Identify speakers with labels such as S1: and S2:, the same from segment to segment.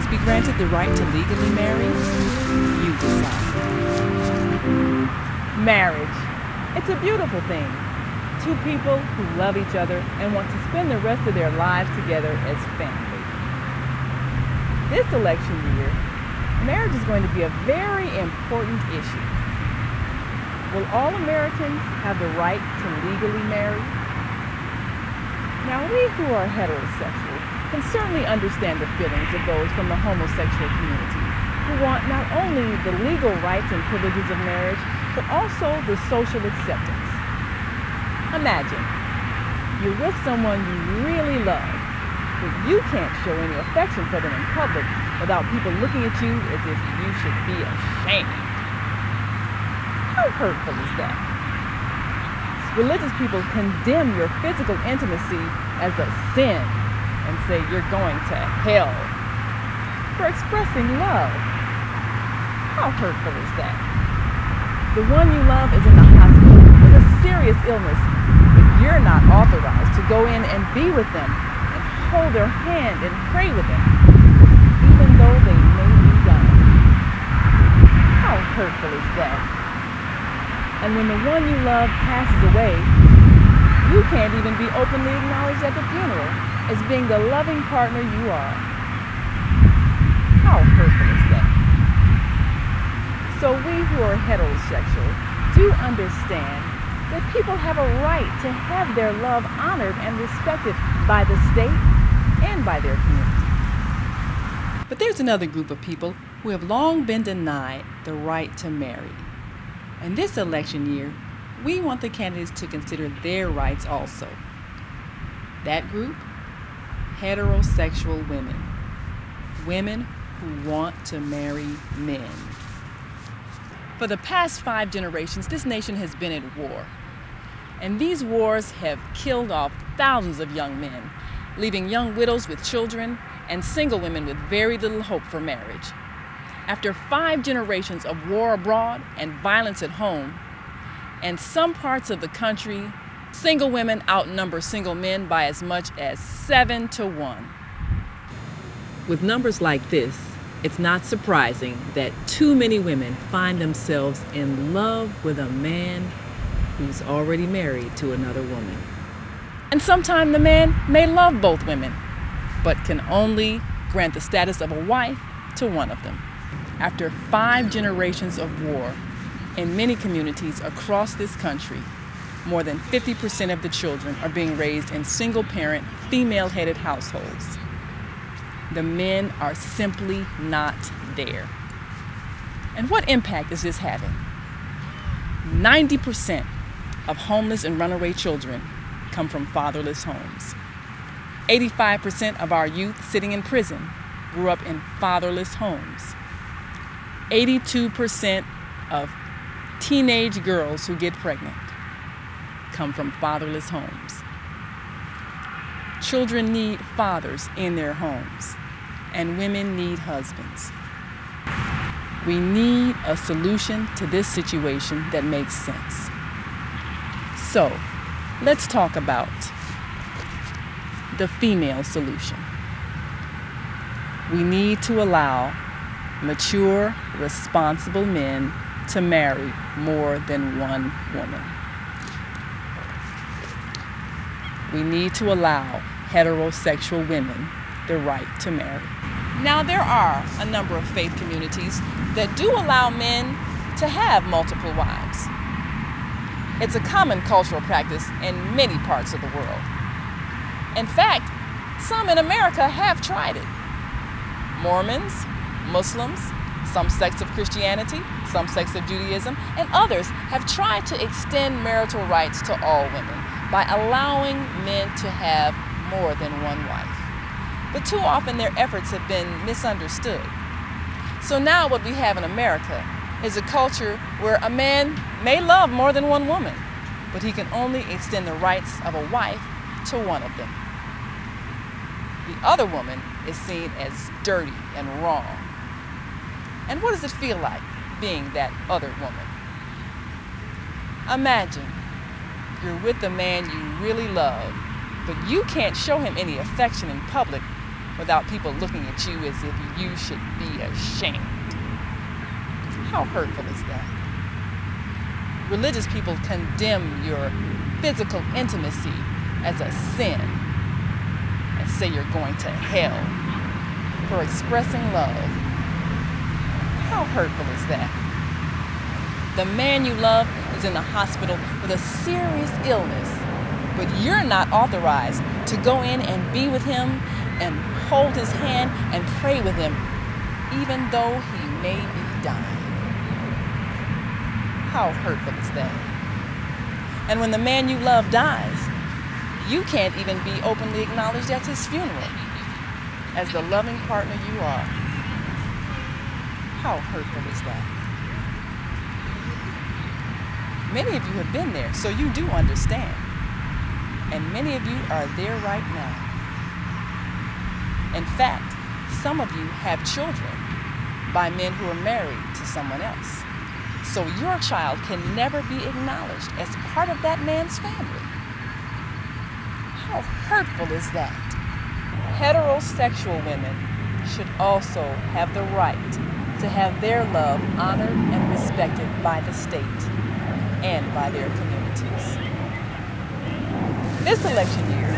S1: Americans be granted the right to legally marry? You decide. Marriage. It's a beautiful thing. Two people who love each other and want to spend the rest of their lives together as family. This election year, marriage is going to be a very important issue. Will all Americans have the right to legally marry? Now, we who are heterosexual can certainly understand the feelings of those from the homosexual community who want not only the legal rights and privileges of marriage, but also the social acceptance. Imagine, you're with someone you really love, but you can't show any affection for them in public without people looking at you as if you should be ashamed. How hurtful is that? Religious people condemn your physical intimacy as a sin and say you're going to hell for expressing love. How hurtful is that? The one you love is in the hospital with a serious illness, but you're not authorized to go in and be with them and hold their hand and pray with them, even though they may be dying. How hurtful is that? And when the one you love passes away, you can't even be openly acknowledged at the funeral as being the loving partner you are. How hurtful is that? So we who are heterosexual do understand that people have a right to have their love honored and respected by the state and by their community. But there's another group of people who have long been denied the right to marry. And this election year, we want the candidates to consider their rights also. That group? Heterosexual women. Women who want to marry men. For the past 5 generations, this nation has been at war. And these wars have killed off thousands of young men, leaving young widows with children and single women with very little hope for marriage. After 5 generations of war abroad and violence at home, in some parts of the country, single women outnumber single men by as much as 7 to 1. With numbers like this, it's not surprising that too many women find themselves in love with a man who's already married to another woman. And sometimes the man may love both women, but can only grant the status of a wife to one of them. After 5 generations of war, in many communities across this country, more than 50% of the children are being raised in single-parent, female-headed households. The men are simply not there. And what impact is this having? 90% of homeless and runaway children come from fatherless homes. 85% of our youth sitting in prison grew up in fatherless homes. 82% of teenage girls who get pregnant come from fatherless homes. Children need fathers in their homes, and women need husbands. We need a solution to this situation that makes sense. So, let's talk about the female solution. We need to allow mature, responsible men to marry more than one woman. We need to allow heterosexual women the right to marry. Now, there are a number of faith communities that do allow men to have multiple wives. It's a common cultural practice in many parts of the world. In fact, some in America have tried it. Mormons, Muslims, some sects of Christianity, some sects of Judaism, and others have tried to extend marital rights to all women by allowing men to have more than one wife. But too often their efforts have been misunderstood. So now what we have in America is a culture where a man may love more than one woman, but he can only extend the rights of a wife to one of them. The other woman is seen as dirty and wrong. And what does it feel like being that other woman? Imagine you're with the man you really love, but you can't show him any affection in public without people looking at you as if you should be ashamed. How hurtful is that? Religious people condemn your physical intimacy as a sin and say you're going to hell for expressing love. How hurtful is that? The man you love is in the hospital with a serious illness, but you're not authorized to go in and be with him and hold his hand and pray with him, even though he may be dying. How hurtful is that? And when the man you love dies, you can't even be openly acknowledged at his funeral as the loving partner you are. How hurtful is that? Many of you have been there, so you do understand. And many of you are there right now. In fact, some of you have children by men who are married to someone else. So your child can never be acknowledged as part of that man's family. How hurtful is that? Heterosexual women should also have the right to have their love honored and respected by the state and by their communities. This election year,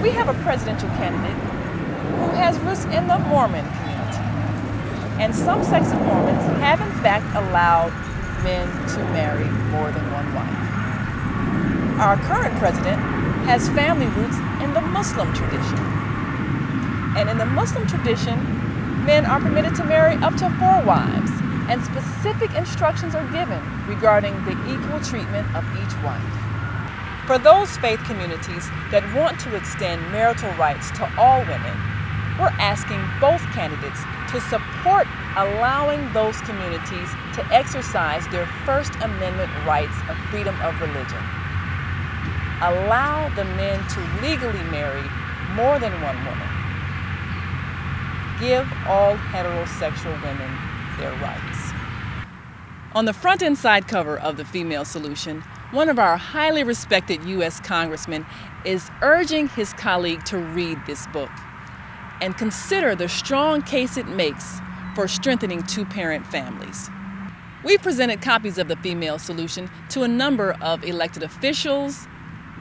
S1: we have a presidential candidate who has roots in the Mormon community. And some sects of Mormons have in fact allowed men to marry more than one wife. Our current president has family roots in the Muslim tradition. And in the Muslim tradition, men are permitted to marry up to 4 wives, and specific instructions are given regarding the equal treatment of each wife. For those faith communities that want to extend marital rights to all women, we're asking both candidates to support allowing those communities to exercise their First Amendment rights of freedom of religion. Allow the men to legally marry more than one woman. Give all heterosexual women their rights. On the front and side cover of The Female Solution, one of our highly respected U.S. congressmen is urging his colleague to read this book and consider the strong case it makes for strengthening two-parent families. We presented copies of The Female Solution to a number of elected officials,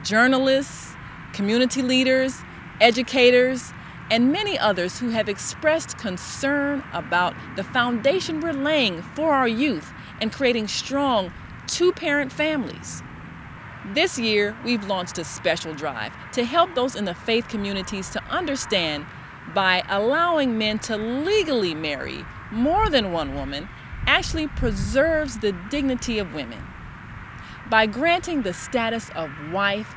S1: journalists, community leaders, educators, and many others who have expressed concern about the foundation we're laying for our youth and creating strong two-parent families. This year, we've launched a special drive to help those in the faith communities to understand by allowing men to legally marry more than one woman actually preserves the dignity of women. By granting the status of wife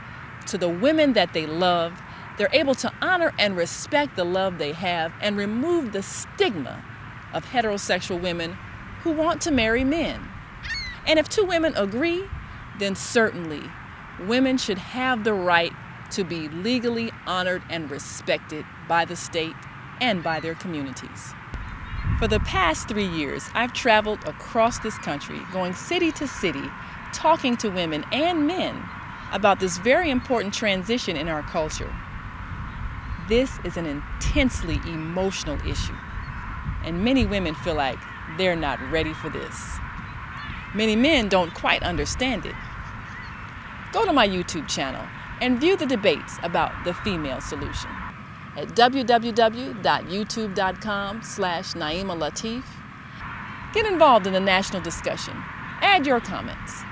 S1: to the women that they love, they're able to honor and respect the love they have and remove the stigma of heterosexual women who want to marry men. And if 2 women agree, then certainly women should have the right to be legally honored and respected by the state and by their communities. For the past 3 years, I've traveled across this country, going city to city, talking to women and men about this very important transition in our culture. This is an intensely emotional issue, and many women feel like they're not ready for this. Many men don't quite understand it. Go to my YouTube channel and view the debates about The Female Solution at www.youtube.com/Naima Latif. Get involved in the national discussion. Add your comments.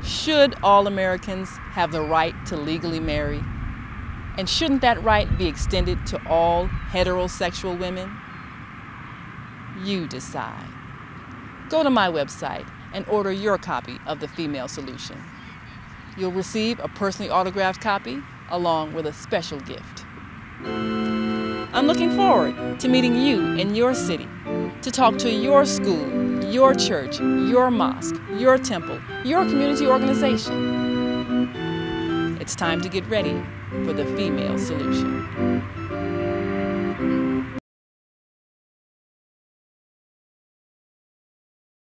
S1: Should all Americans have the right to legally marry? And shouldn't that right be extended to all heterosexual women? You decide. Go to my website and order your copy of The Female Solution. You'll receive a personally autographed copy along with a special gift. I'm looking forward to meeting you in your city, to talk to your school, your church, your mosque, your temple, your community organization. It's time to get ready for The Female Solution.